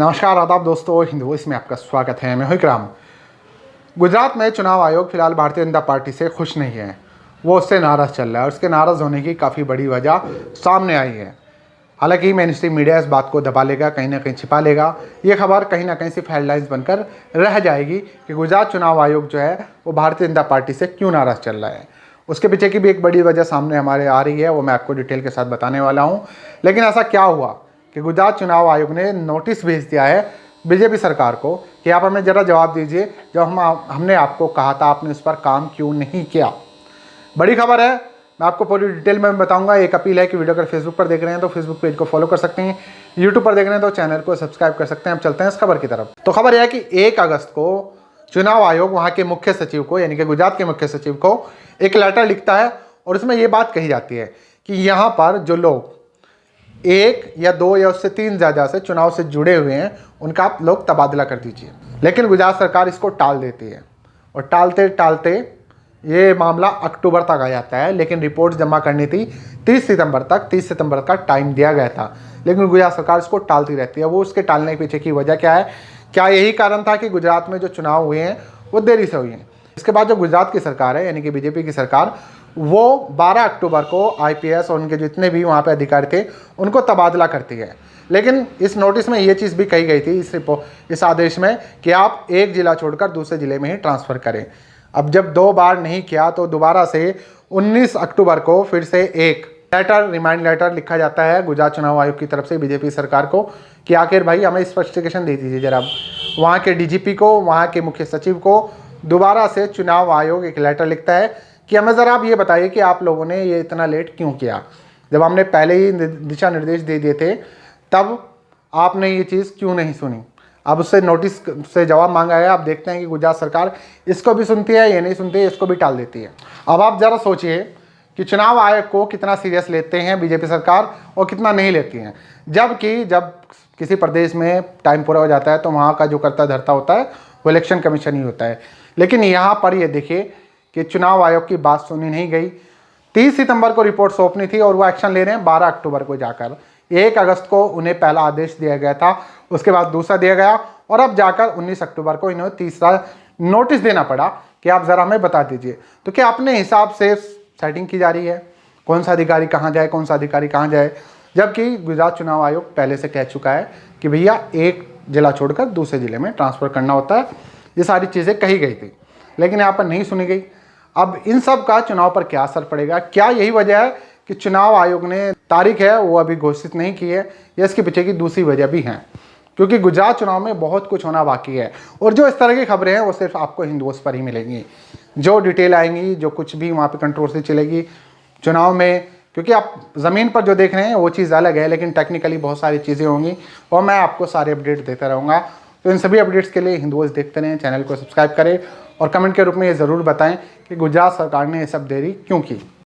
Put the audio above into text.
नमस्कार आदाब दोस्तों, हिंद वॉइस में आपका स्वागत है। मैं हूं इकराम। गुजरात में चुनाव आयोग फिलहाल भारतीय जनता पार्टी से खुश नहीं है। वो उससे नाराज़ चल रहा है और उसके नाराज़ होने की काफ़ी बड़ी वजह सामने आई है। हालांकि मेन स्ट्रीम मीडिया इस बात को दबा लेगा, कहीं ना कहीं छिपा लेगा। ये खबर कहीं ना कहीं सिर्फ हेडलाइंस बनकर रह जाएगी कि गुजरात चुनाव आयोग जो है वो भारतीय जनता पार्टी से क्यों नाराज़ चल रहा है। उसके पीछे की भी एक बड़ी वजह सामने हमारे आ रही है, वो मैं आपको डिटेल के साथ बताने वाला हूँ। लेकिन ऐसा क्या हुआ कि गुजरात चुनाव आयोग ने नोटिस भेज दिया है बीजेपी सरकार को कि आप हमें ज़रा जवाब दीजिए, जब हमने आपको कहा था आपने उस पर काम क्यों नहीं किया। बड़ी खबर है, मैं आपको पूरी डिटेल में बताऊंगा। एक अपील है कि वीडियो अगर फेसबुक पर देख रहे हैं तो फेसबुक पेज को फॉलो कर सकते हैं, यूट्यूब पर देख रहे हैं तो चैनल को सब्सक्राइब कर सकते हैं। अब चलते हैं इस खबर की तरफ। तो खबर यह है कि 1 अगस्त को चुनाव आयोग वहाँ के मुख्य सचिव को, यानी कि गुजरात के मुख्य सचिव को एक लेटर लिखता है और उसमें ये बात कही जाती है कि यहाँ पर जो लोग 1 या 2 या उससे 3 ज़्यादा से चुनाव से जुड़े हुए हैं उनका आप लोग तबादला कर दीजिए। लेकिन गुजरात सरकार इसको टाल देती है और टालते टालते ये मामला अक्टूबर तक आ जाता है। लेकिन रिपोर्ट जमा करनी थी 30 सितंबर तक, 30 सितंबर का टाइम दिया गया था, लेकिन गुजरात सरकार इसको टालती रहती है। वो उसके टालने के पीछे की वजह क्या है? क्या यही कारण था कि गुजरात में जो चुनाव हुए हैं वो देरी से हुए हैं? इसके बाद जो गुजरात की सरकार है, यानी कि बीजेपी की सरकार, वो 12 अक्टूबर को आईपीएस और उनके जितने भी वहाँ पे अधिकारी थे उनको तबादला करती है। लेकिन इस नोटिस में ये चीज़ भी कही गई थी, इस आदेश में, कि आप एक ज़िला छोड़कर दूसरे ज़िले में ही ट्रांसफ़र करें। अब जब 2 बार नहीं किया तो दोबारा से 19 अक्टूबर को फिर से एक रिमाइंड लेटर लिखा जाता है गुजरात चुनाव आयोग की तरफ से बीजेपी सरकार को कि आखिर भाई हमें स्पष्टीकरण दे दीजिए जरा। वहाँ के डीजीपी को, वहाँ के मुख्य सचिव को दोबारा से चुनाव आयोग एक लेटर लिखता है कि हमें ज़रा आप ये बताइए कि आप लोगों ने ये इतना लेट क्यों किया। जब हमने पहले ही दिशा निर्देश दे दिए थे तब आपने ये चीज़ क्यों नहीं सुनी। अब उससे नोटिस से जवाब मांगा है। आप देखते हैं कि गुजरात सरकार इसको भी सुनती है, ये नहीं सुनती है, इसको भी टाल देती है। अब आप ज़रा सोचिए कि चुनाव आयोग को कितना सीरियस लेते हैं बीजेपी सरकार और कितना नहीं लेती हैं। जबकि जब किसी प्रदेश में टाइम पूरा हो जाता है तो वहाँ का जो कर्ता धर्ता होता है वो इलेक्शन कमीशन ही होता है। लेकिन यहाँ पर ये देखिए कि चुनाव आयोग की बात सुनी नहीं गई। 30 सितंबर को रिपोर्ट सौंपनी थी और वो एक्शन ले रहे हैं 12 अक्टूबर को जाकर। 1 अगस्त को उन्हें पहला आदेश दिया गया था, उसके बाद दूसरा दिया गया और अब जाकर 19 अक्टूबर को इन्हें तीसरा नोटिस देना पड़ा कि आप ज़रा हमें बता दीजिए। तो क्या अपने हिसाब से सेटिंग की जा रही है, कौन सा अधिकारी कहाँ जाए, कौन सा अधिकारी कहाँ जाए, जबकि गुजरात चुनाव आयोग पहले से कह चुका है कि भैया एक ज़िला छोड़कर दूसरे ज़िले में ट्रांसफ़र करना होता है। ये सारी चीज़ें कही गई थी, लेकिन यहाँ पर नहीं सुनी गई। अब इन सब का चुनाव पर क्या असर पड़ेगा? क्या यही वजह है कि चुनाव आयोग ने तारीख है वो अभी घोषित नहीं की है, या इसके पीछे की दूसरी वजह भी है? क्योंकि गुजरात चुनाव में बहुत कुछ होना बाकी है और जो इस तरह की खबरें हैं वो सिर्फ आपको हिंद वॉइस पर ही मिलेंगी। जो डिटेल आएंगी, जो कुछ भी वहाँ पे कंट्रोवर्सी चलेगी चुनाव में, क्योंकि आप ज़मीन पर जो देख रहे हैं वो चीज़ अलग है, लेकिन टेक्निकली बहुत सारी चीज़ें होंगी और मैं आपको सारे अपडेट देता रहूँगा। तो इन सभी अपडेट्स के लिए हिंद वॉइस देखते रहें, चैनल को सब्सक्राइब करें और कमेंट के रूप में ये ज़रूर बताएं कि गुजरात सरकार ने ये सब देरी क्यों की।